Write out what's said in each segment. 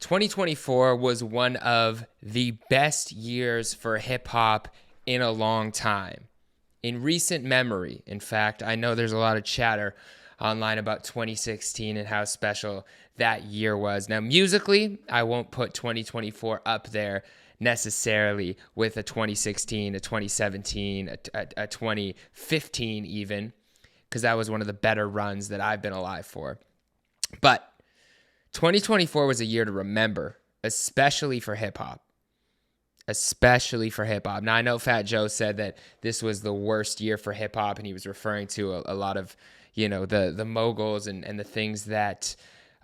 2024 was one of the best years for hip hop in a long time. In recent memory, in fact, I know there's a lot of chatter online about 2016 and how special that year was. Now, musically, I won't put 2024 up there necessarily with a 2016, a 2017, a 2015 even, because that was one of the better runs that I've been alive for. But 2024 was a year to remember, especially for hip hop. Especially for hip hop. Now, I know Fat Joe said that this was the worst year for hip hop, and he was referring to a lot of, the moguls and the things that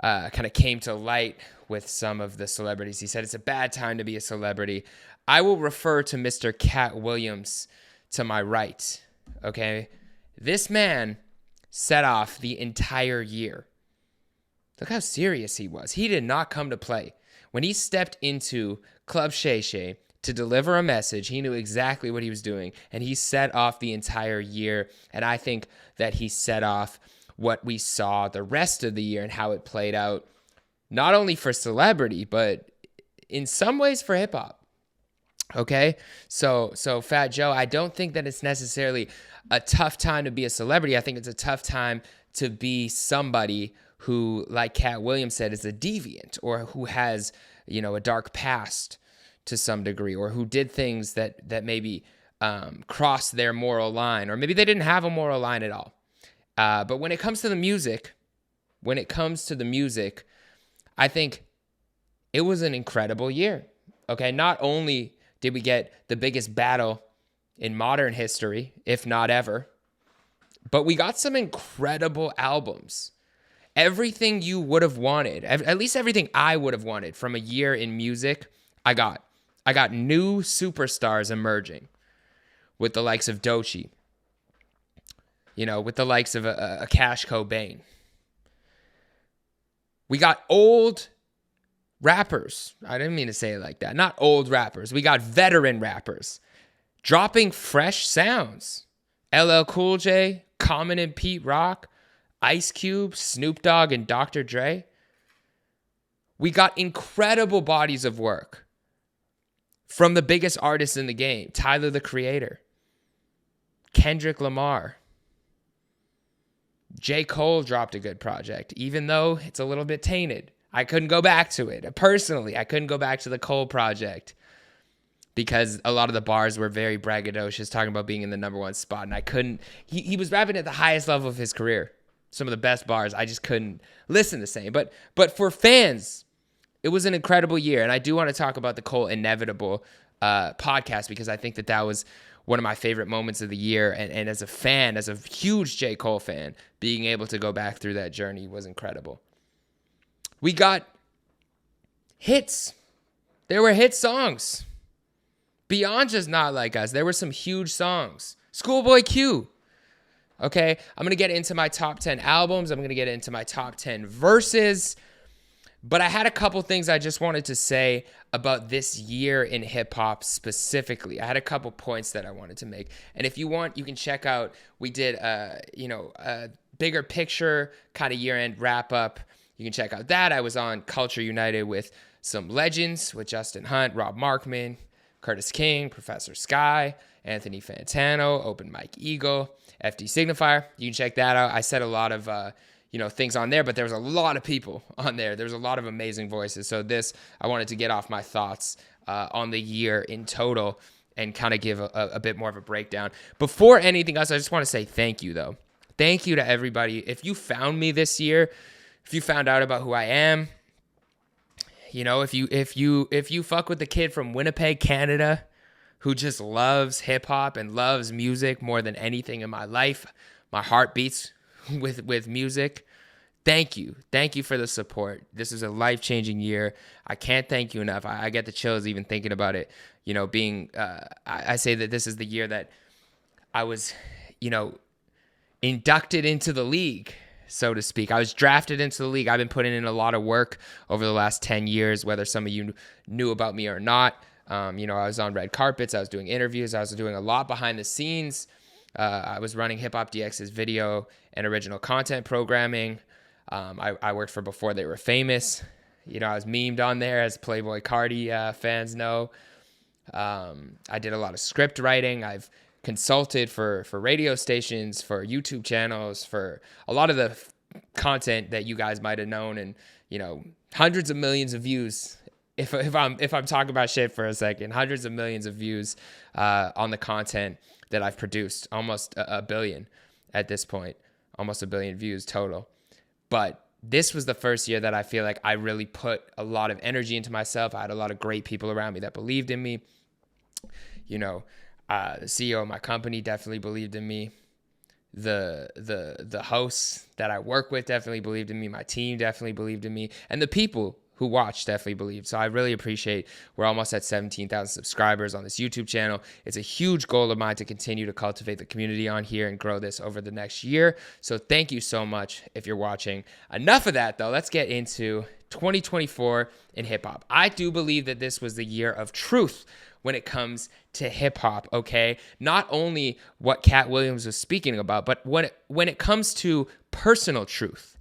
kind of came to light with some of the celebrities. He said it's a bad time to be a celebrity. I will refer to Mr. Katt Williams to my right. Okay, this man set off the entire year. Look how serious he was. He did not come to play. When he stepped into Club Shay Shay to deliver a message, he knew exactly what he was doing, and he set off the entire year. And I think that he set off what we saw the rest of the year and how it played out, not only for celebrity, but in some ways for hip hop. Okay, so Fat Joe, I don't think that it's necessarily a tough time to be a celebrity. I think it's a tough time to be somebody who, like Katt Williams said, is a deviant, or who has, a dark past to some degree, or who did things that maybe crossed their moral line, or maybe they didn't have a moral line at all. But when it comes to the music, I think it was an incredible year. Okay, not only did we get the biggest battle in modern history, if not ever, but we got some incredible albums. Everything you would have wanted, at least everything I would have wanted from a year in music, I got. I got new superstars emerging with the likes of Doechii, with the likes of a Cash Cobain. We got old rappers. I didn't mean to say it like that. Not old rappers. We got veteran rappers dropping fresh sounds. LL Cool J, Common and Pete Rock, Ice Cube, Snoop Dogg, and Dr. Dre. We got incredible bodies of work from the biggest artists in the game. Tyler, the Creator, Kendrick Lamar. J. Cole dropped a good project, even though it's a little bit tainted. I couldn't go back to it. Personally, I couldn't go back to the Cole project because a lot of the bars were very braggadocious, talking about being in the number one spot. And I couldn't, he was rapping at the highest level of his career. Some of the best bars, I just couldn't listen the same. But for fans, it was an incredible year. And I do want to talk about the Cole Inevitable podcast, because I think that was one of my favorite moments of the year. And as a fan, as a huge J. Cole fan, being able to go back through that journey was incredible. We got hits. There were hit songs. Beyond just Not Like Us, there were some huge songs. Schoolboy Q. Okay, I'm going to get into my top 10 albums. I'm going to get into my top 10 verses. But I had a couple things I just wanted to say about this year in hip hop specifically. I had a couple points that I wanted to make. And if you want, you can check out, we did a bigger picture kind of year-end wrap-up. You can check out that. I was on Culture United with some legends, with Justin Hunt, Rob Markman, Curtis King, Professor Sky, Anthony Fantano, Open Mike Eagle, FD Signifier. You can check that out. I said a lot of things on there, but there was a lot of people on there. There's a lot of amazing voices. So I wanted to get off my thoughts on the year in total and kind of give a bit more of a breakdown. Before anything else, I just want to say thank you, though. Thank you to everybody. If you found me this year, if you found out about who I am, if you fuck with the kid from Winnipeg, Canada, who just loves hip hop and loves music more than anything in my life, my heart beats with music. Thank you for the support. This is a life-changing year. I can't thank you enough. I get the chills even thinking about it. I say that this is the year that I was, inducted into the league, so to speak. I was drafted into the league. I've been putting in a lot of work over the last 10 years, whether some of you knew about me or not. I was on red carpets. I was doing interviews. I was doing a lot behind the scenes. I was running Hip Hop DX's video and original content programming. I worked for Before They Were Famous. I was memed on there, as Playboy Cardi fans know. I did a lot of script writing. I've consulted for radio stations, for YouTube channels, for a lot of the content that you guys might have known, and hundreds of millions of views. If I'm talking about shit for a second, hundreds of millions of views on the content that I've produced, almost a billion at this point, almost a billion views total. But this was the first year that I feel like I really put a lot of energy into myself. I had a lot of great people around me that believed in me. The CEO of my company definitely believed in me. The hosts that I work with definitely believed in me. My team definitely believed in me. And the people who watch definitely believed. So I really appreciate, we're almost at 17,000 subscribers on this YouTube channel. It's a huge goal of mine to continue to cultivate the community on here and grow this over the next year. So thank you so much if you're watching. Enough of that though. Let's get into 2024 in hip hop. I do believe that this was the year of truth when it comes to hip hop, okay? Not only what Katt Williams was speaking about, but when it comes to personal truth.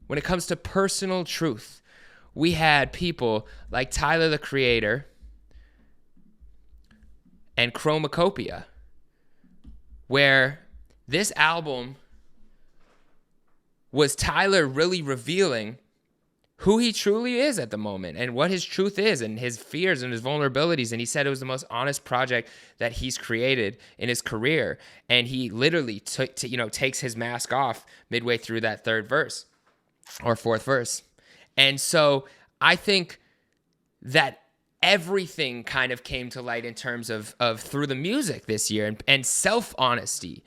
When it comes to personal truth, we had people like Tyler the Creator and Chromacopia, where this album was Tyler really revealing who he truly is at the moment and what his truth is and his fears and his vulnerabilities. And he said it was the most honest project that he's created in his career. And he literally takes his mask off midway through that third verse or fourth verse. And so I think that everything kind of came to light in terms of through the music this year and self-honesty.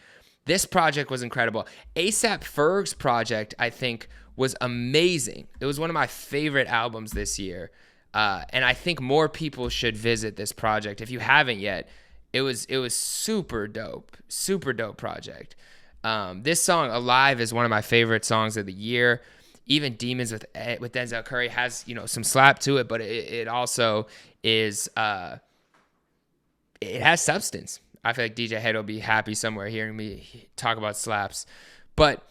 This project was incredible. A$AP Ferg's project, I think, was amazing. It was one of my favorite albums this year. And I think more people should visit this project. If you haven't yet, it was super dope project. This song, Alive, is one of my favorite songs of the year. Even Demons with Denzel Curry has, some slap to it, but it also is, it has substance. I feel like DJ Head will be happy somewhere hearing me talk about slaps. But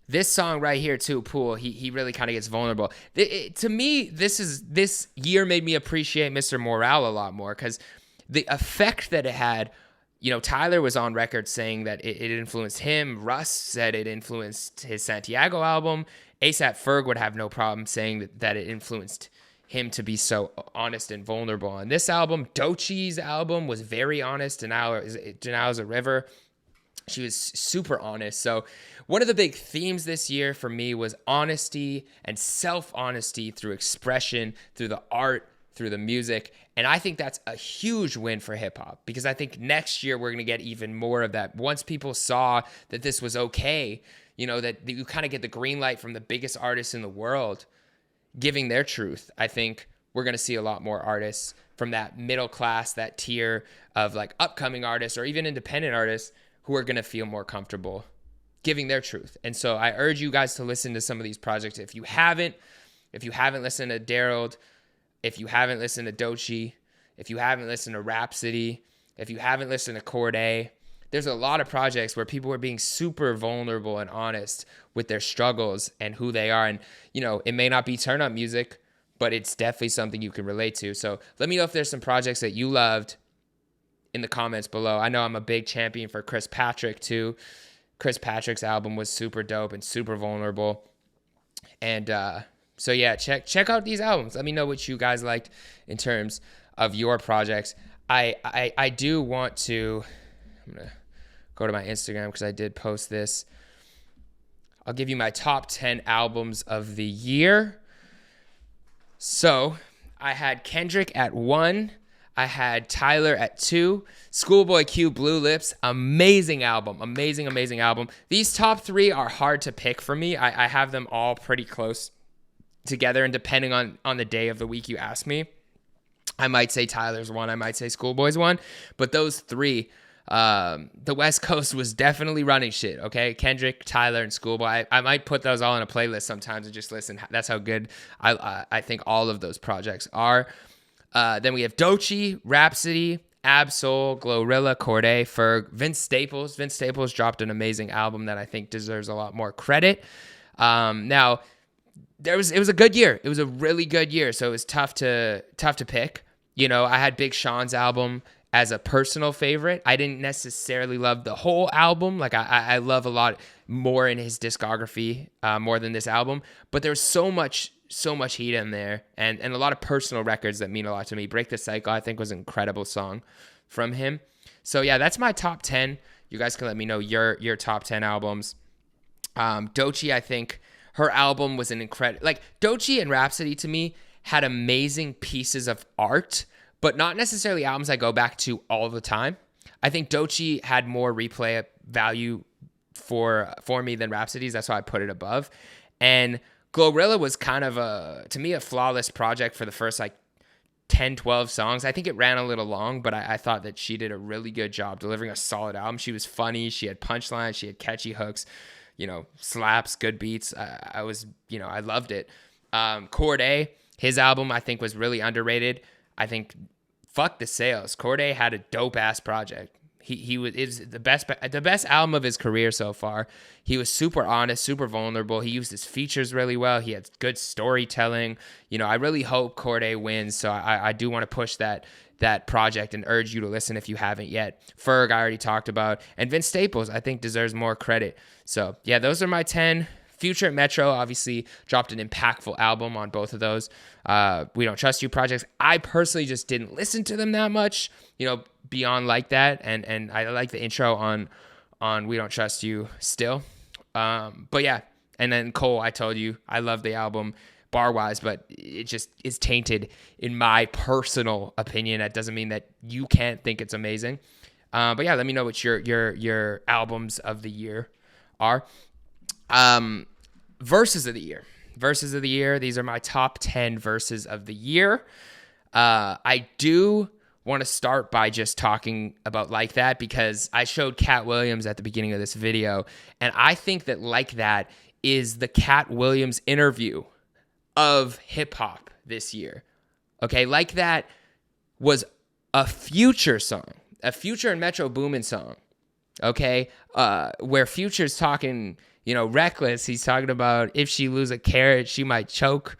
this song right here too, Pool, he really kind of gets vulnerable. To me, this year made me appreciate Mr. Morale a lot more, because the effect that it had, Tyler was on record saying that it influenced him. Russ said it influenced his Santiago album. A$AP Ferg would have no problem saying that it influenced him to be so honest and vulnerable on this album. Doechie's album was very honest. Denial's a River. She was super honest. So one of the big themes this year for me was honesty and self-honesty through expression, through the art, through the music. And I think that's a huge win for hip hop, because I think next year we're going to get even more of that. Once people saw that this was okay, that you kind of get the green light from the biggest artists in the world giving their truth. I think we're going to see a lot more artists from that middle class, that tier of like upcoming artists or even independent artists who are going to feel more comfortable giving their truth. And so I urge you guys to listen to some of these projects. If you haven't listened to Daryl, if you haven't listened to Doechii, if you haven't listened to Rhapsody, if you haven't listened to Cordae, there's a lot of projects where people are being super vulnerable and honest with their struggles and who they are. And, it may not be turn up music, but it's definitely something you can relate to. So let me know if there's some projects that you loved in the comments below. I know I'm a big champion for Chris Patrick too. Chris Patrick's album was super dope and super vulnerable. And so yeah, check out these albums. Let me know what you guys liked in terms of your projects. I do want to, I'm going to go to my Instagram because I did post this. I'll give you my top 10 albums of the year. So I had Kendrick at 1. I had Tyler at 2. Schoolboy Q, Blue Lips, amazing album. Amazing album. These top 3 are hard to pick for me. I have them all pretty close together, and depending on the day of the week you ask me, I might say Tyler's 1, I might say Schoolboy's 1, but those 3, the West Coast was definitely running shit, okay? Kendrick, Tyler, and Schoolboy. I might put those all in a playlist sometimes and just listen. That's how good I think all of those projects are. Then we have Doechii, Rhapsody, Ab-Soul, Glorilla, Cordae, Ferg, Vince Staples. Vince Staples dropped an amazing album that I think deserves a lot more credit. Now, it was a good year. It was a really good year. So it was tough to pick. You know, I had Big Sean's album as a personal favorite. I didn't necessarily love the whole album. Like I love a lot more in his discography, more than this album. But there's so much heat in there, and a lot of personal records that mean a lot to me. Break the Cycle, I think, was an incredible song from him. So yeah, that's my top 10. You guys can let me know your top 10 albums. Doechii, I think her album was an incredible, like Doechii and Rhapsody to me had amazing pieces of art, but not necessarily albums I go back to all the time. I think Doechii had more replay value for me than Rhapsody's. That's why I put it above. And Glorilla was kind of to me, a flawless project for the first like 10, 12 songs. I think it ran a little long, but I thought that she did a really good job delivering a solid album. She was funny. She had punchlines. She had catchy hooks, you know, slaps, good beats. I loved it. Cordae, his album, I think, was really underrated. I think, fuck the sales. Cordae had a dope ass project. It was the best album of his career so far. He was super honest, super vulnerable. He used his features really well. He had good storytelling. You know, I really hope Cordae wins. So I do want to push that project and urge you to listen if you haven't yet. Ferg, I already talked about. And Vince Staples, I think, deserves more credit. So yeah, those are my 10. Future at Metro obviously dropped an impactful album on both of those. We Don't Trust You projects. I personally just didn't listen to them that much, you know, beyond Like That. And I like the intro on We Don't Trust You still. But yeah, and then Cole, I told you, I love the album bar-wise, but it just is tainted in my personal opinion. That doesn't mean that you can't think it's amazing. But yeah, let me know what your albums of the year are. Verses of the year. Verses of the year. These are my top 10 verses of the year. I do want to start by just talking about Like That because I showed Katt Williams at the beginning of this video, and I think that Like That is the Katt Williams interview of hip hop this year. Okay, Like That was a Future song, a Future and Metro Boomin song. Okay, where Future's talking, you know, reckless. He's talking about if she lose a carrot, she might choke.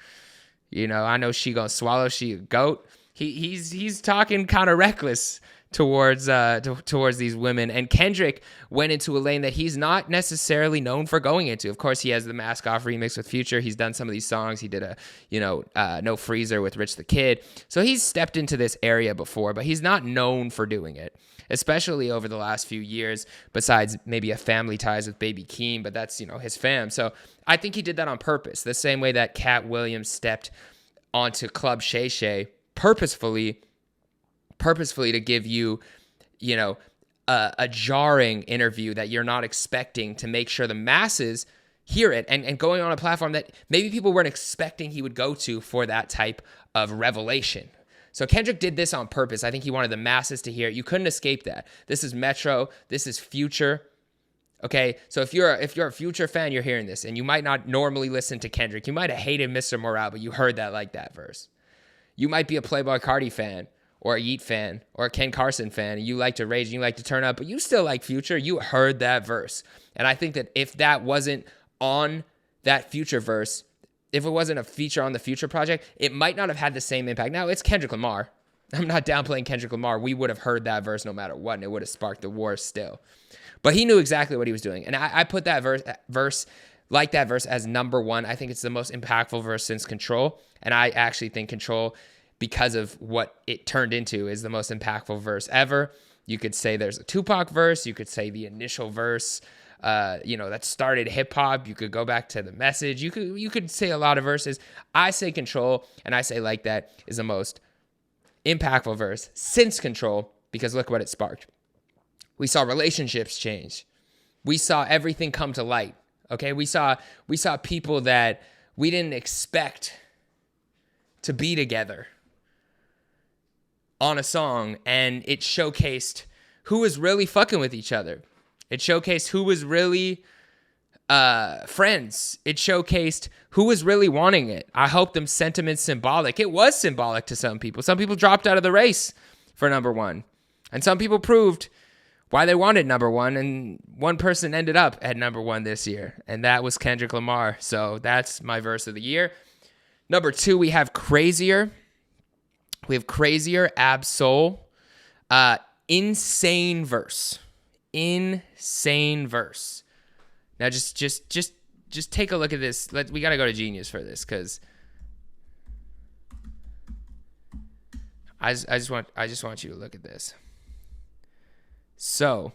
You know, I know she gonna swallow. She a goat. He's talking kind of reckless towards these women. And Kendrick went into a lane that he's not necessarily known for going into. Of course, he has the Mask Off remix with Future. He's done some of these songs. He did a No Freezer with Rich the Kid. So he's stepped into this area before, but he's not known for doing it, especially over the last few years, besides maybe a family ties with Baby Keem, but that's, you know, his fam. So I think he did that on purpose, the same way that Katt Williams stepped onto Club Shay Shay purposefully to give you, you know, a jarring interview that you're not expecting, to make sure the masses hear it, and going on a platform that maybe people weren't expecting he would go to for that type of revelation. So Kendrick did this on purpose. I think he wanted the masses to hear it. You couldn't escape that. This is Metro. This is Future. Okay, so if you're a Future fan, you're hearing this, and you might not normally listen to Kendrick. You might have hated Mr. Morale, but you heard that Like That verse. You might be a Playboi Carti fan, or a Yeet fan, or a Ken Carson fan, and you like to rage and you like to turn up, but you still like Future. You heard that verse. And I think that if that wasn't on that Future verse, if it wasn't a feature on the Future project, it might not have had the same impact. Now, it's Kendrick Lamar. I'm not downplaying Kendrick Lamar. We would have heard that verse no matter what, and it would have sparked the war still. But he knew exactly what he was doing. And I put that verse, Like That verse, as number one. I think it's the most impactful verse since Control. And I actually think Control, because of what it turned into, is the most impactful verse ever. You could say there's a Tupac verse. You could say the initial verse, that started hip hop. You could go back to The Message. You could say a lot of verses. I say Control, and I say Like That is the most impactful verse since Control, because look what it sparked. We saw relationships change. We saw everything come to light. Okay, we saw people that we didn't expect to be together on a song, and it showcased who was really fucking with each other. It showcased who was really friends. It showcased who was really wanting it. I hope them sentiments symbolic. It was symbolic to some people. Some people dropped out of the race for number one, and some people proved why they wanted number one, and one person ended up at number one this year, and that was Kendrick Lamar. So that's my verse of the year. Number 2, we have Crazier. We have Crazier, Ab Soul. Insane verse. Insane verse. Now just take a look at this. We got to go to Genius for this, because I just want you to look at this. So,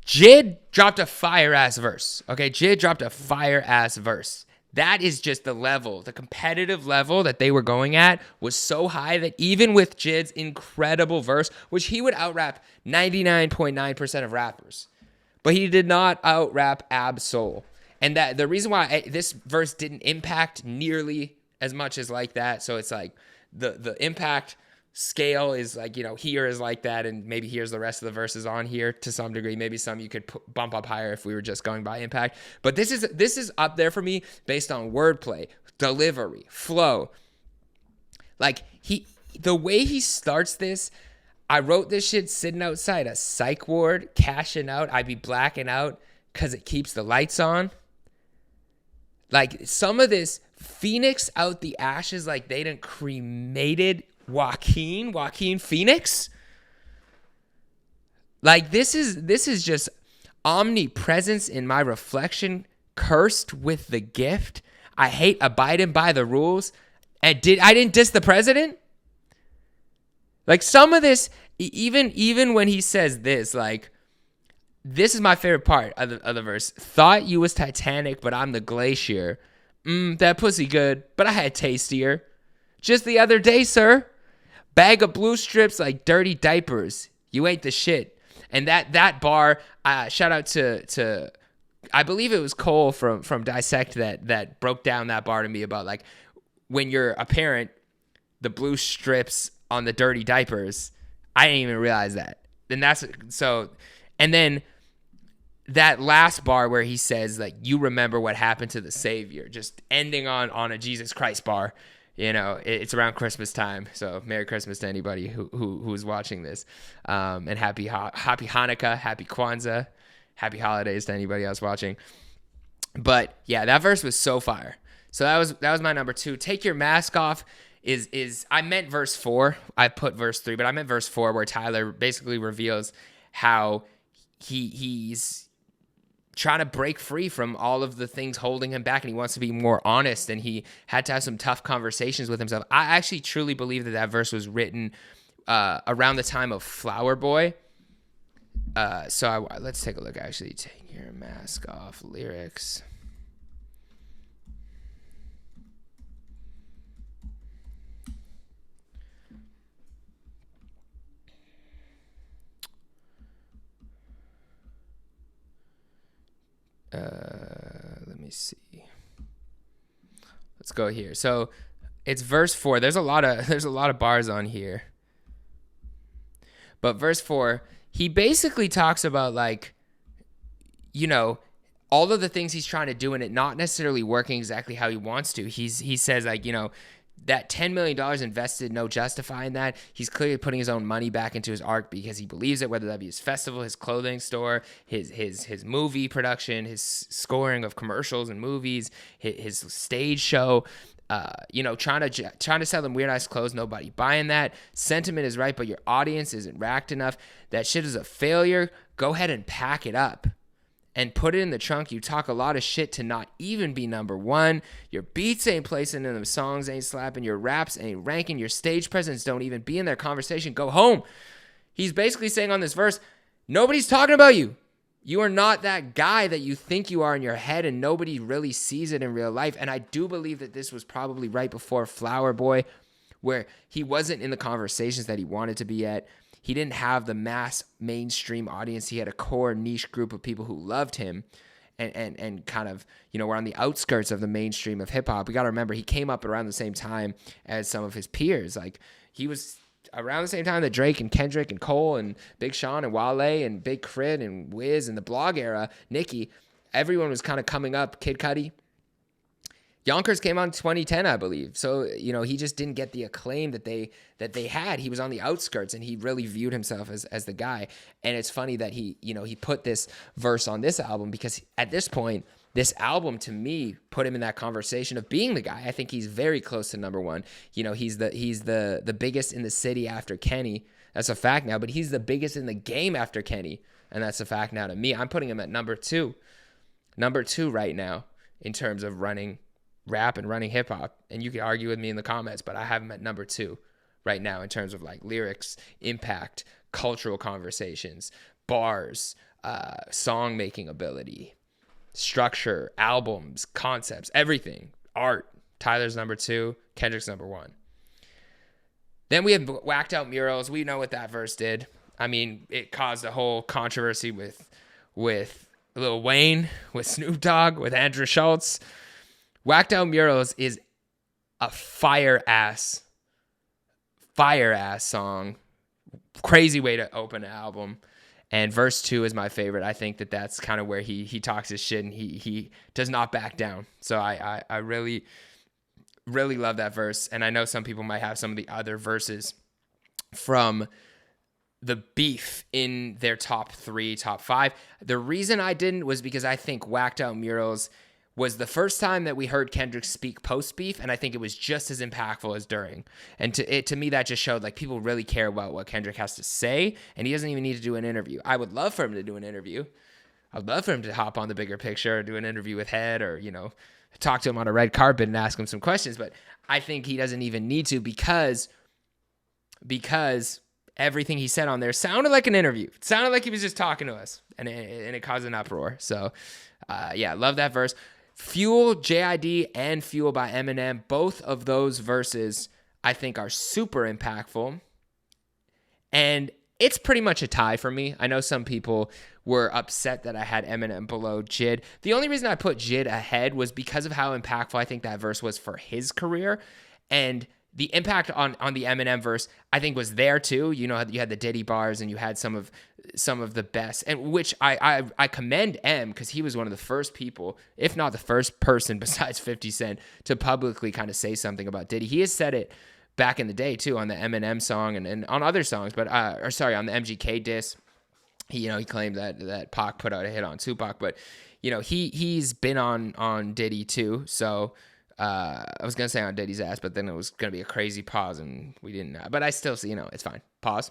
Jid dropped a fire-ass verse. Okay, Jid dropped a fire-ass verse. That is just the level, the competitive level that they were going at was so high that even with Jid's incredible verse, which he would out-rap 99.9% of rappers, but he did out rap Ab Soul. And that the reason why this verse didn't impact nearly as much as like that, so it's like the impact scale is like, here is like that, and maybe here's the rest of the verses on here to some degree. Maybe some you could bump up higher if we were just going by impact. But this is up there for me based on wordplay, delivery, flow. Like the way he starts this, I wrote this shit sitting outside a psych ward, cashing out. I'd be blacking out because it keeps the lights on. Like some of this, Phoenix out the ashes like they done cremated Joaquin Phoenix. Like this is just omnipresence in my reflection, cursed with the gift. I hate abiding by the rules. And I didn't diss the president? Like some of this, even when he says this, like, this is my favorite part of the verse. Thought you was Titanic, but I'm the glacier. That pussy good, but I had tastier. Just the other day, sir. Bag of blue strips like dirty diapers. You ain't the shit. And that bar, shout out to I believe it was Cole from Dissect that broke down that bar to me about like when you're a parent, the blue strips on the dirty diapers. I didn't even realize that. And then that last bar where he says like, you remember what happened to the Savior, just ending on a Jesus Christ bar. It's around Christmas time, so Merry Christmas to anybody who's watching this, and happy Hanukkah, happy Kwanzaa, happy holidays to anybody else watching. But yeah, that verse was so fire. So that was my number 2. Take Your Mask Off is I meant verse 4. I put verse 3, but I meant verse 4 where Tyler basically reveals how he's trying to break free from all of the things holding him back, and he wants to be more honest, and he had to have some tough conversations with himself. I actually truly believe that verse was written around the time of Flower Boy. Let's take a look, actually. Take Your Mask Off lyrics. Let me see. Let's go here. So it's verse 4. There's a lot of bars on here. But verse 4, he basically talks about like, all of the things he's trying to do and it not necessarily working exactly how he wants to. He says like, that $10 million invested, no justifying that. He's clearly putting his own money back into his art because he believes it, whether that be his festival, his clothing store, his movie production, his scoring of commercials and movies, his stage show. Trying to sell them weird ass clothes, nobody buying that. Sentiment is right, but your audience isn't racked enough. That shit is a failure. Go ahead and pack it up and put it in the trunk. You talk a lot of shit to not even be number 1. Your beats ain't placing in them, songs ain't slapping, your raps ain't ranking, your stage presence don't even be in their conversation. Go home. He's basically saying on this verse, nobody's talking about you. You are not that guy that you think you are in your head, and nobody really sees it in real life. And I do believe that this was probably right before Flower Boy, where he wasn't in the conversations that he wanted to be at. He didn't have the mass mainstream audience. He had a core niche group of people who loved him and kind of, were on the outskirts of the mainstream of hip hop. We got to remember, he came up around the same time as some of his peers. Like, he was around the same time that Drake and Kendrick and Cole and Big Sean and Wale and Big Crit and Wiz and the blog era, Nicki, everyone was kind of coming up. Kid Cudi. Yonkers came out in 2010, I believe. So, he just didn't get the acclaim that they had. He was on the outskirts, and he really viewed himself as the guy. And it's funny that he put this verse on this album, because at this point, this album to me put him in that conversation of being the guy. I think he's very close to number one. He's the biggest in the city after Kenny. That's a fact now, but he's the biggest in the game after Kenny. And that's a fact now to me. I'm putting him at number two right now in terms of running rap and running hip hop. And you can argue with me in the comments, but I have him at number two right now in terms of like lyrics, impact, cultural conversations, bars, song making ability, structure, albums, concepts, everything, art. Tyler's number two, Kendrick's number one. Then we have Whacked Out Murals. We know what that verse did. I mean, it caused a whole controversy with Lil Wayne, with Snoop Dogg, with Andrew Schultz. Whacked Out Murals is a fire ass song. Crazy way to open an album. And verse 2 is my favorite. I think that's kind of where he talks his shit, and he does not back down. So I really, really love that verse. And I know some people might have some of the other verses from the beef in their top 3, top 5. The reason I didn't was because I think Whacked Out Murals was the first time that we heard Kendrick speak post-beef, and I think it was just as impactful as during. And to me, that just showed like people really care about what Kendrick has to say, and he doesn't even need to do an interview. I would love for him to do an interview. I'd love for him to hop on The Bigger Picture or do an interview with Head, or, talk to him on a red carpet and ask him some questions. But I think he doesn't even need to, because everything he said on there sounded like an interview. It sounded like he was just talking to us, and it caused an uproar. So, love that verse. Fuel, JID, and Fuel by Eminem, both of those verses I think are super impactful. And it's pretty much a tie for me. I know some people were upset that I had Eminem below JID. The only reason I put JID ahead was because of how impactful I think that verse was for his career. And the impact on the Eminem verse, I think, was there too. You had the Diddy bars, and you had some of the best, and which I commend M, because he was one of the first people, if not the first person besides 50 Cent, to publicly kind of say something about Diddy. He has said it back in the day too, on the Eminem song and on other songs, but on the MGK diss. He claimed that Pac put out a hit on Tupac, but he's been on Diddy too, so. I was going to say on Diddy's ass, but then it was going to be a crazy pause, and we didn't. But I still see, it's fine. Pause.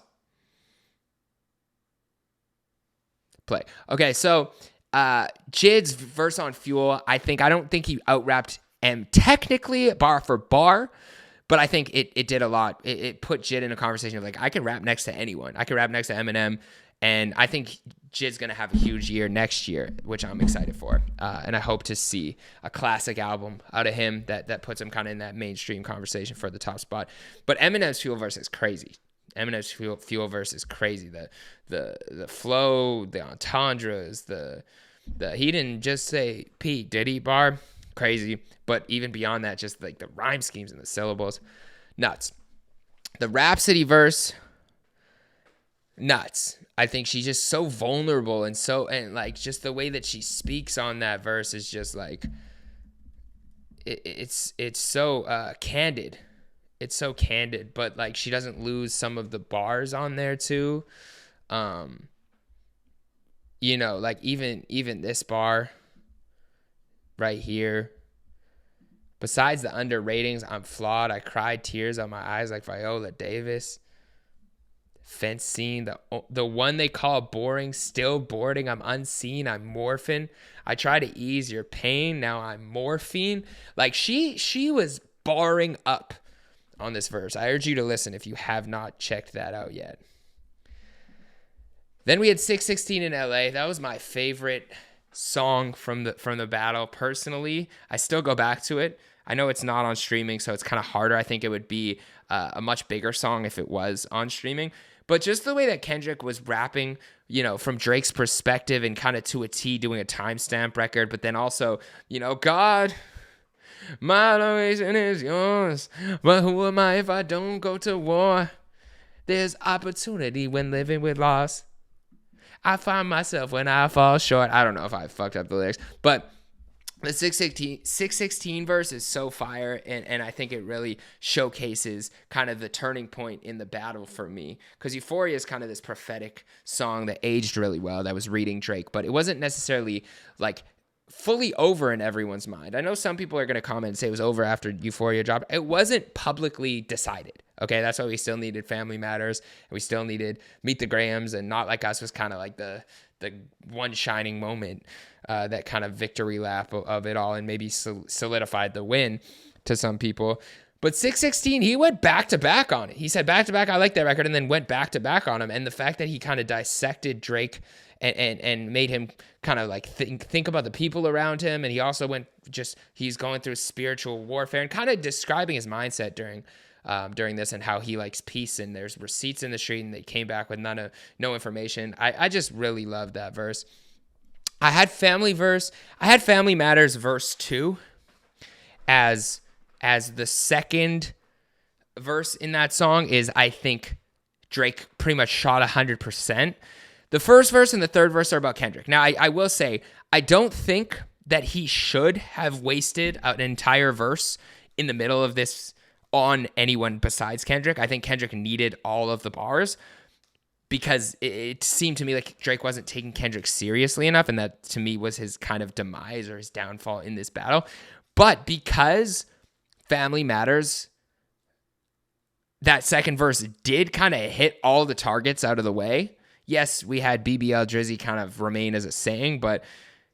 Play. Okay, so Jid's verse on Fuel, I don't think he out-rapped M technically, bar for bar, but I think it did a lot. It put Jid in a conversation of, like, I can rap next to anyone. I can rap next to Eminem, and I think Jid's going to have a huge year next year, which I'm excited for. And I hope to see a classic album out of him that puts him kind of in that mainstream conversation for the top spot. But Eminem's Fuel verse is crazy. Eminem's Fuel verse is crazy. The flow, the entendres, he didn't just say P, did he, bar? Crazy. But even beyond that, just like the rhyme schemes and the syllables, nuts. The Rhapsody verse, nuts. I think she's just so vulnerable, and like just the way that she speaks on that verse is just like it's so candid. It's so candid, but like she doesn't lose some of the bars on there too. Like even this bar right here. Besides the under ratings, I'm flawed. I cried tears on my eyes like Viola Davis. Fence scene, the one they call boring, still boarding. I'm unseen, I'm morphine. I try to ease your pain, now I'm morphine. Like she was barring up on this verse. I urge you to listen if you have not checked that out yet. Then we had 616 in LA. That was my favorite song from the battle. Personally, I still go back to it. I know it's not on streaming, so it's kind of harder. I think it would be a much bigger song if it was on streaming. But just the way that Kendrick was rapping, from Drake's perspective and kind of to a T, doing a timestamp record, but then also, God, my location is yours, but who am I if I don't go to war? There's opportunity when living with loss. I find myself when I fall short. I don't know if I fucked up the lyrics, but The 616 verse is so fire, and I think it really showcases kind of the turning point in the battle for me, because Euphoria is kind of this prophetic song that aged really well, that was reading Drake, but it wasn't necessarily like fully over in everyone's mind. I know some people are going to comment and say it was over after Euphoria dropped. It wasn't publicly decided. Okay, that's why we still needed Family Matters, and we still needed Meet the Grahams, and Not Like Us was kind of like the one shining moment, that kind of victory lap of it all, and maybe solidified the win to some people. But 616, he went back to back on it. He said back to back, I like that record, and then went back to back on him. And the fact that he kind of dissected Drake and made him kind of like think about the people around him, and he also he's going through spiritual warfare and kind of describing his mindset during this, and how he likes peace, and there's receipts in the street, and they came back with no information. I just really loved that verse. I had Family Matters verse 2 as the second verse in that song. Is, I think, Drake pretty much shot 100%. The first verse and the third verse are about Kendrick. Now, I will say, I don't think that he should have wasted an entire verse in the middle of this on anyone besides Kendrick. I think Kendrick needed all of the bars, because it seemed to me like Drake wasn't taking Kendrick seriously enough, and that to me was his kind of demise or his downfall in this battle. But because Family Matters, that second verse did kind of hit all the targets out of the way. Yes, we had BBL Drizzy kind of remain as a saying, but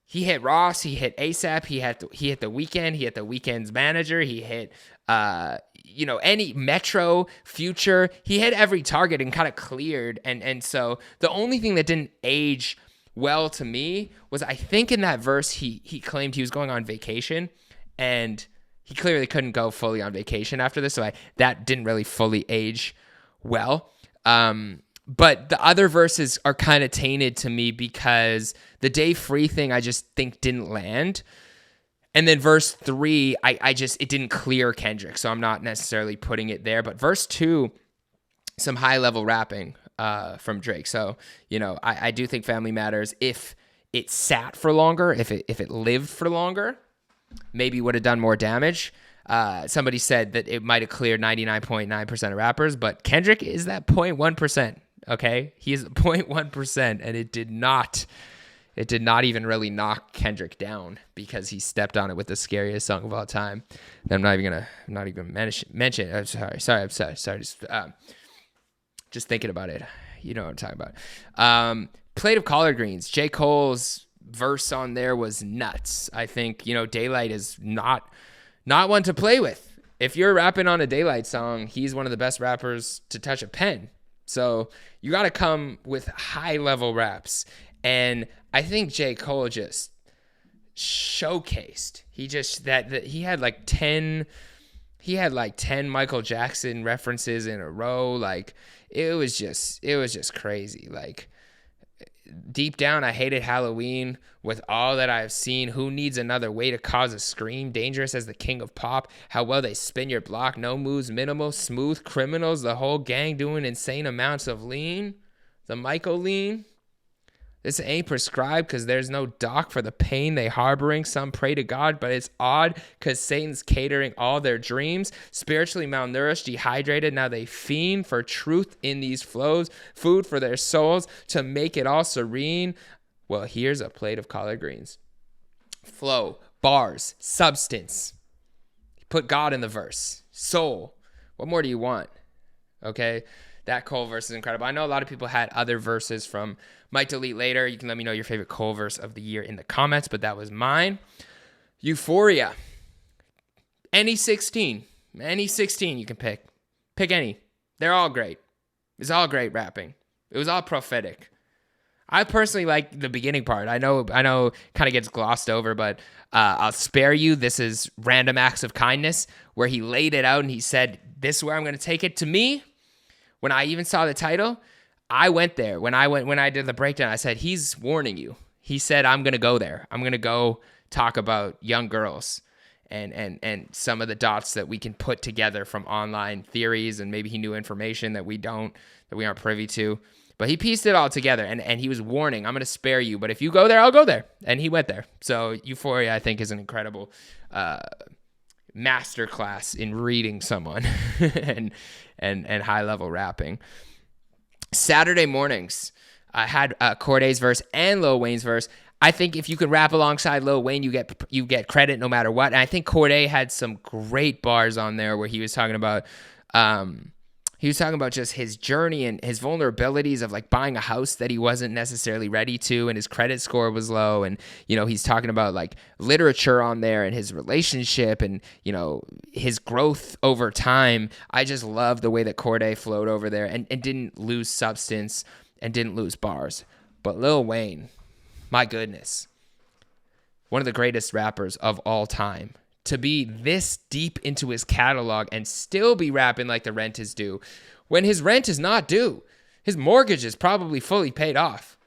he hit Ross, he hit ASAP, he hit The Weeknd, he hit The Weeknd's manager, he hit any Metro, Future, he hit every target and kind of cleared. And so the only thing that didn't age well to me was, I think in that verse he claimed he was going on vacation, and he clearly couldn't go fully on vacation after this, so that didn't really fully age well. But the other verses are kind of tainted to me, because the Day Free thing I just think didn't land. And then verse 3, it didn't clear Kendrick, so I'm not necessarily putting it there. But verse 2, some high-level rapping from Drake. So, I do think Family Matters, if it sat for longer, if it lived for longer, maybe would have done more damage. Somebody said that it might have cleared 99.9% of rappers, but Kendrick is that 0.1%, okay? He is 0.1%, and it did not even really knock Kendrick down, because he stepped on it with the scariest song of all time. I'm not even gonna mention. I'm sorry. Just thinking about it. You know what I'm talking about. Plate of Collard Greens. J. Cole's verse on there was nuts. I think, Daylight is not one to play with. If you're rapping on a Daylight song, he's one of the best rappers to touch a pen. So you got to come with high level raps. And I think J. Cole just showcased. He had like 10 Michael Jackson references in a row. Like it was just crazy. Like, deep down, I hated Halloween. With all that I've seen, who needs another way to cause a scream? Dangerous as the king of pop. How well they spin your block. No moves, minimal, smooth criminals. The whole gang doing insane amounts of lean. The Michael lean. This ain't prescribed because there's no doc for the pain they harboring. Some pray to God, but it's odd because Satan's catering all their dreams. Spiritually malnourished, dehydrated, now they fiend for truth in these flows. Food for their souls to make it all serene. Well, here's a plate of collard greens. Flow, bars, substance. Put God in the verse. Soul. What more do you want? Okay? That Cole verse is incredible. I know a lot of people had other verses from Might Delete Later. You can let me know your favorite Cole verse of the year in the comments, but that was mine. Euphoria. Any 16 you can pick. Pick any. They're all great. It's all great rapping. It was all prophetic. I personally like the beginning part. I know kind of gets glossed over, but I'll spare you. This is Random Acts of Kindness, where he laid it out and he said, this is where I'm going to take it. To me, when I even saw the title, I went there. When I did the breakdown, I said, he's warning you. He said, I'm going to go there. I'm going to go talk about young girls and some of the dots that we can put together from online theories, and maybe he knew information that we aren't privy to. But he pieced it all together, and he was warning, I'm going to spare you, but if you go there, I'll go there. And he went there. So Euphoria, I think, is an incredible masterclass in reading someone and high-level rapping. Saturday mornings, I had Corday's verse and Lil Wayne's verse. I think if you can rap alongside Lil Wayne, you get credit no matter what. And I think Corday had some great bars on there where he was talking about just his journey and his vulnerabilities of like buying a house that he wasn't necessarily ready to, and his credit score was low. And, he's talking about like literature on there and his relationship and, his growth over time. I just love the way that Corday flowed over there and didn't lose substance and didn't lose bars. But Lil Wayne, my goodness, one of the greatest rappers of all time. To be this deep into his catalog and still be rapping like the rent is due when his rent is not due. His mortgage is probably fully paid off.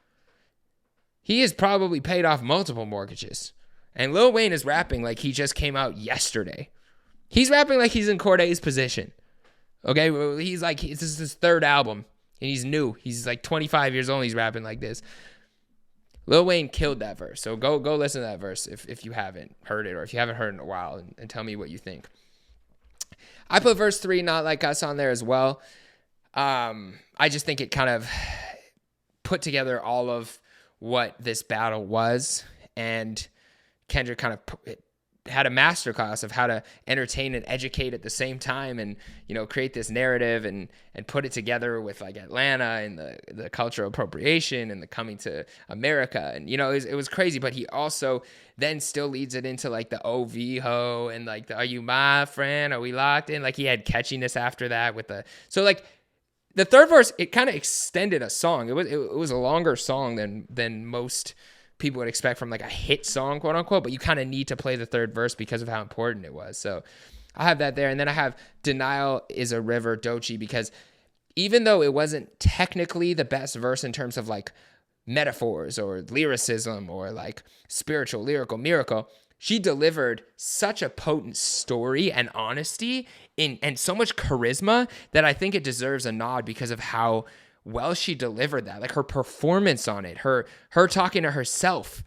He has probably paid off multiple mortgages. And Lil Wayne is rapping like he just came out yesterday. He's rapping like he's in Corday's position. Okay, he's like, this is his third album and he's new. He's like 25 years old and he's rapping like this. Lil Wayne killed that verse. So go listen to that verse if you haven't heard it or if you haven't heard it in a while and tell me what you think. I put verse 3, Not Like Us, on there as well. I just think it kind of put together all of what this battle was, and Kendrick kind of had a masterclass of how to entertain and educate at the same time, and create this narrative and put it together with like Atlanta and the cultural appropriation and the coming to America, and it was crazy. But he also then still leads it into like the OV ho and like the Are You My Friend, Are We Locked In? Like he had catchiness after that with the third verse. It kind of extended a song. It was a longer song than most people would expect from like a hit song, quote unquote, but you kind of need to play the third verse because of how important it was. So I have that there. And then I have Denial Is a River, Doechii, because even though it wasn't technically the best verse in terms of like metaphors or lyricism or like spiritual, lyrical, miracle, she delivered such a potent story and honesty and so much charisma that I think it deserves a nod because of how well she delivered that. Like her performance on it, her talking to herself,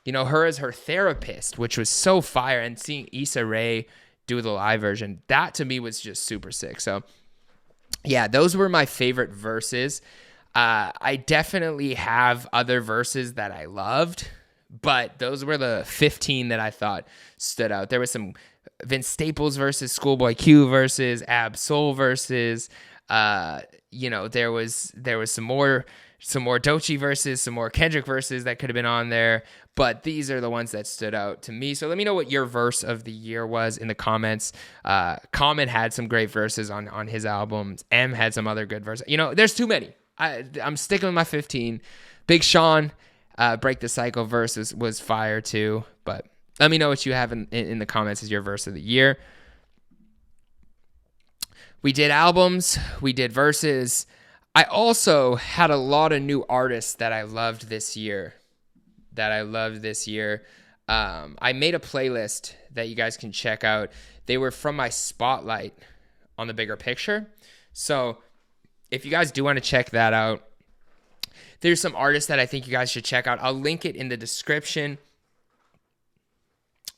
her as her therapist, which was so fire, and seeing Issa Rae do the live version, that to me was just super sick. So yeah, those were my favorite verses. I definitely have other verses that I loved, but those were the 15 that I thought stood out. There was some Vince Staples versus Schoolboy Q versus Ab Soul versus there was some more Doechii verses, some more Kendrick verses that could have been on there, but these are the ones that stood out to me. So let me know what your verse of the year was in the comments. Common had some great verses on his albums. M had some other good verses. There's too many. I'm sticking with my 15. Big Sean, Break the Cycle verse was fire too, but let me know what you have in the comments as your verse of the year. We did albums, we did verses. I also had a lot of new artists that I loved this year. I made a playlist that you guys can check out. They were from my spotlight on the Bigger Picture. So if you guys do want to check that out, there's some artists that I think you guys should check out. I'll link it in the description.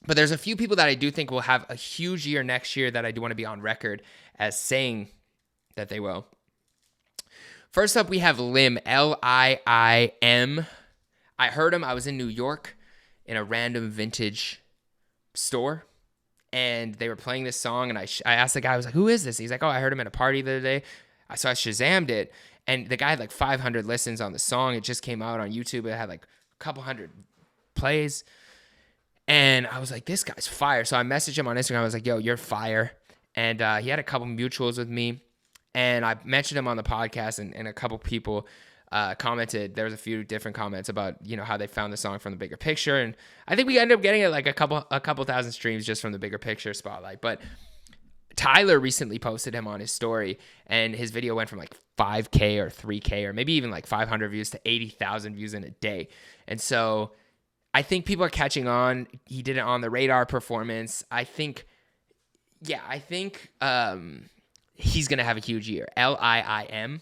But there's a few people that I do think will have a huge year next year that I do want to be on record as saying that they will. First up, we have Lim, Liim. I heard him. I was in New York in a random vintage store, and they were playing this song, and I asked the guy, I was like, who is this? He's like, oh, I heard him at a party the other day. So I Shazammed it, and the guy had like 500 listens on the song. It just came out on YouTube. It had like a couple hundred plays. And I was like, this guy's fire. So I messaged him on Instagram. I was like, yo, you're fire. And he had a couple mutuals with me. And I mentioned him on the podcast, and a couple people commented. There was a few different comments about, how they found the song from the Bigger Picture. And I think we ended up getting it like a couple thousand streams just from the Bigger Picture spotlight. But Tyler recently posted him on his story, and his video went from like 5K or 3K or maybe even like 500 views to 80,000 views in a day. And so I think people are catching on. He did it on the Radar performance. I think he's going to have a huge year. Liim.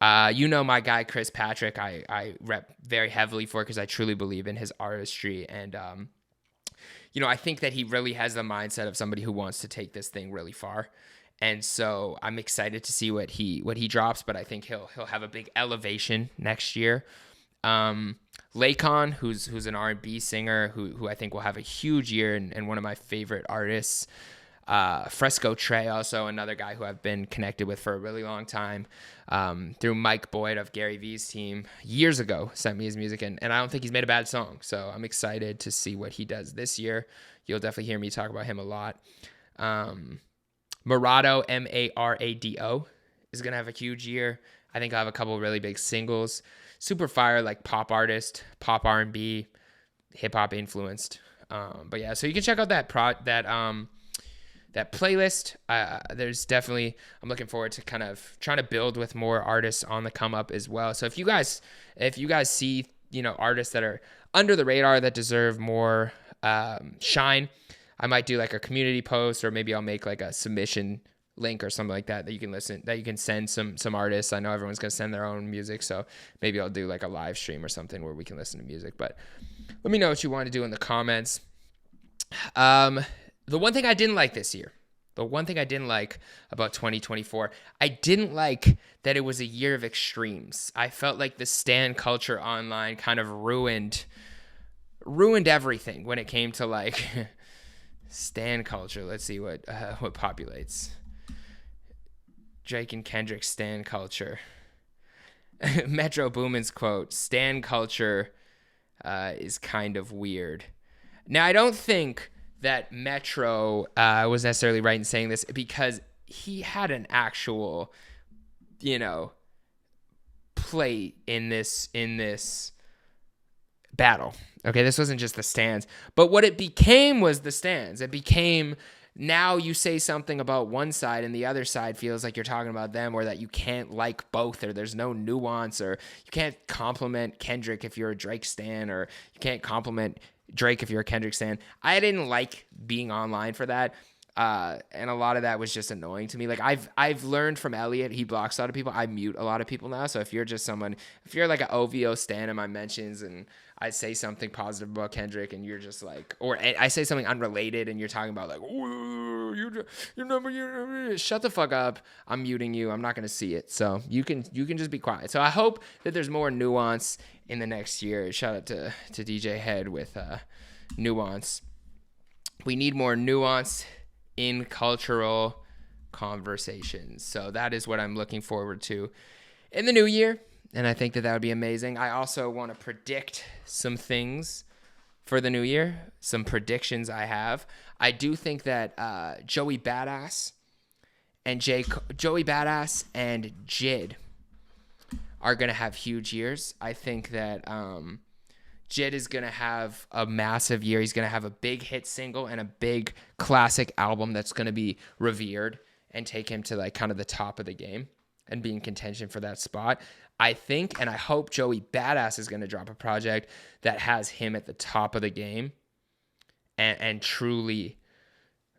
You know my guy Chris Patrick, I rep very heavily for because I truly believe in his artistry, and I think that he really has the mindset of somebody who wants to take this thing really far. And so I'm excited to see what he drops, but I think he'll have a big elevation next year. Lakon, who's an R&B singer who I think will have a huge year and one of my favorite artists. Fresco Trey, also another guy who I've been connected with for a really long time, through Mike Boyd of Gary Vee's team years ago, sent me his music, and I don't think he's made a bad song. So I'm excited to see what he does this year. You'll definitely hear me talk about him a lot. Marado, Marado, is going to have a huge year. I think I'll have a couple of really big singles. Super fire, like pop artist, pop R&B, hip-hop influenced. But yeah, so you can check out that playlist. There's definitely, I'm looking forward to kind of trying to build with more artists on the come up as well. So if you guys see, artists that are under the radar that deserve more shine, I might do like a community post, or maybe I'll make like a submission link or something like that you can send some artists. I know everyone's going to send their own music, so maybe I'll do like a live stream or something where we can listen to music. But let me know what you want to do in the comments. The one thing I didn't like this year, the one thing I didn't like about 2024, I didn't like that it was a year of extremes. I felt like the stan culture online kind of ruined everything when it came to like stan culture. Let's see what populates. Drake and Kendrick stan culture. Metro Boomin's quote, "Stan culture is kind of weird." Now, I don't think that Metro was necessarily right in saying this, because he had an actual, play in this battle. Okay, this wasn't just the stands, but what it became was the stands. It became, now you say something about one side and the other side feels like you're talking about them, or that you can't like both, or there's no nuance, or you can't compliment Kendrick if you're a Drake stan, or you can't compliment Drake if you're a Kendrick stan. I didn't like being online for that. And a lot of that was just annoying to me. Like I've learned from Elliot, he blocks a lot of people. I mute a lot of people now. So if you're like an OVO stan in my mentions and I say something positive about Kendrick and you're just like, or I say something unrelated and you're talking about like, oh, you shut the fuck up. I'm muting you. I'm not going to see it. So you can just be quiet. So I hope that there's more nuance in the next year. Shout out to DJ Head with nuance. We need more nuance in cultural conversations. So that is what I'm looking forward to in the new year. And I think that would be amazing. I also want to predict some things for the new year, some predictions I have. I do think that Joey Badass and Jid are going to have huge years. I think that Jid is going to have a massive year. He's going to have a big hit single and a big classic album that's going to be revered and take him to like kind of the top of the game and be in contention for that spot. I think, and I hope, Joey Badass is going to drop a project that has him at the top of the game and truly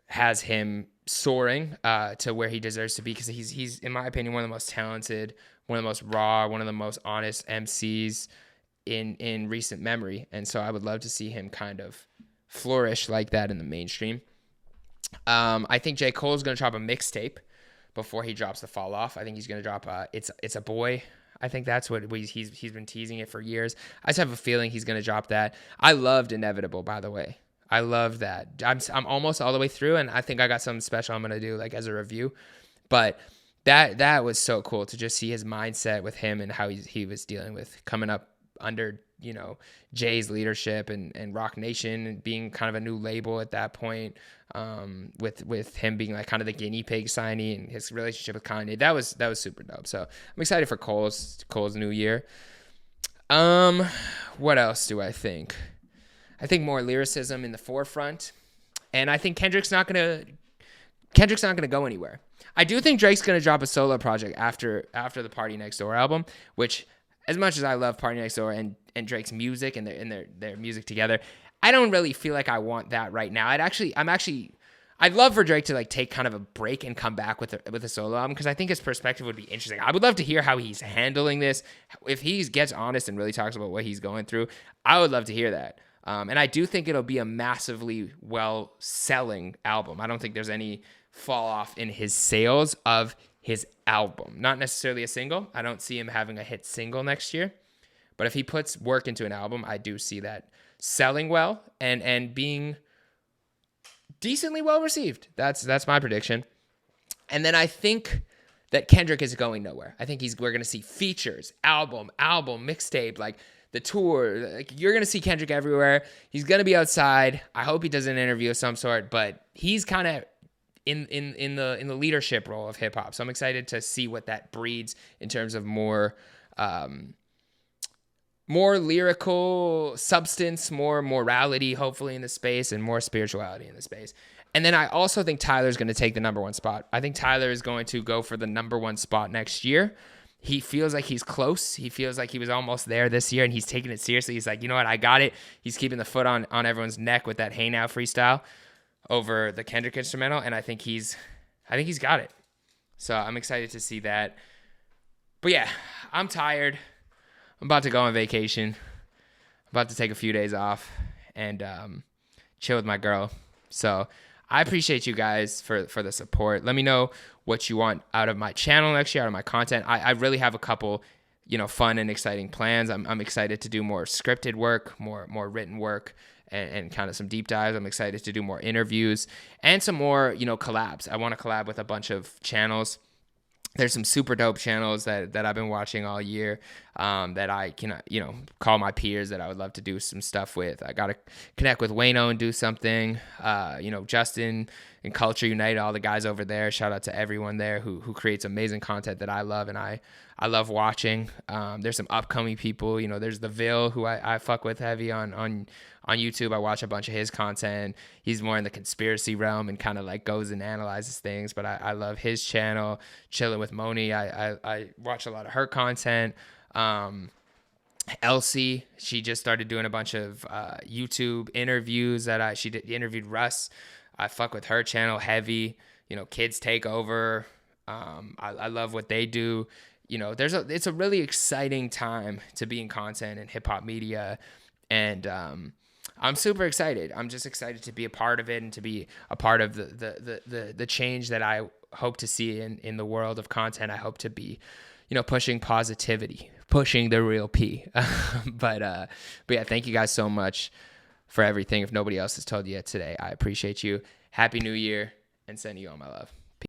has him soaring to where he deserves to be, because he's, in my opinion, one of the most talented, one of the most raw, one of the most honest MCs in recent memory. And so I would love to see him kind of flourish like that in the mainstream. I think J. Cole's going to drop a mixtape before he drops the Fall Off. I think he's going to drop It's a Boy. I think that's what he's been teasing it for years. I just have a feeling he's going to drop that. I loved Inevitable, by the way. I love that. I'm almost all the way through, and I think I got something special I'm going to do like as a review. But that was so cool to just see his mindset with him and how he was dealing with coming up under, Jay's leadership and Rock Nation and being kind of a new label at that point, with him being like kind of the guinea pig signing and his relationship with Kanye. That was super dope. So I'm excited for Cole's new year. What else do I think? I think more lyricism in the forefront, and I think Kendrick's not gonna go anywhere. I do think Drake's gonna drop a solo project after the Party Next Door album, which, as much as I love Party Next Door and Drake's music and their music together, I don't really feel like I want that right now. I'm I'd love for Drake to like take kind of a break and come back with a solo album, because I think his perspective would be interesting. I would love to hear how he's handling this. If he gets honest and really talks about what he's going through, I would love to hear that. And I do think it'll be a massively well-selling album. I don't think there's any fall off in his sales of his album. Not necessarily a single. I don't see him having a hit single next year. But if he puts work into an album, I do see that selling well and being decently well received. That's my prediction. And then I think that Kendrick is going nowhere. I think we're going to see features, album, mixtape, like the tour. Like, you're going to see Kendrick everywhere. He's going to be outside. I hope he does an interview of some sort, but he's kind of in the leadership role of hip hop. So I'm excited to see what that breeds in terms of more lyrical substance, more morality, hopefully, in the space, and more spirituality in the space. And then I also think Tyler's going to take the number one spot. I think Tyler is going to go for the number one spot next year. He feels like he's close. He feels like he was almost there this year, and he's taking it seriously. He's like, you know what, I got it. He's keeping the foot on everyone's neck with that Hey Now freestyle over the Kendrick instrumental, and I think he's got it. So I'm excited to see that. But yeah, I'm tired. I'm about to go on vacation. I'm about to take a few days off and chill with my girl. So I appreciate you guys for the support. Let me know what you want out of my channel next year, out of my content. I really have a couple, fun and exciting plans. I'm excited to do more scripted work, more written work, and kind of some deep dives. I'm excited to do more interviews and some more, collabs. I want to collab with a bunch of channels. There's some super dope channels that I've been watching all year that I can, call my peers that I would love to do some stuff with. I got to connect with Wayno and do something. Justin and Culture United, all the guys over there. Shout out to everyone there who creates amazing content that I love and I love watching. There's some upcoming people. There's the Vil, who I fuck with heavy on YouTube. I watch a bunch of his content. He's more in the conspiracy realm and kind of like goes and analyzes things, but I love his channel. Chilling with Moni, I watch a lot of her content. Elsie, she just started doing a bunch of YouTube interviews she interviewed Russ. I fuck with her channel heavy. Kids Take Over. I love what they do. It's a really exciting time to be in content and hip hop media, and I'm super excited. I'm just excited to be a part of it and to be a part of the change that I hope to see in the world of content. I hope to be, pushing positivity, pushing the real P. But yeah, thank you guys so much for everything. If nobody else has told you yet today, I appreciate you. Happy New Year, and sending you all my love.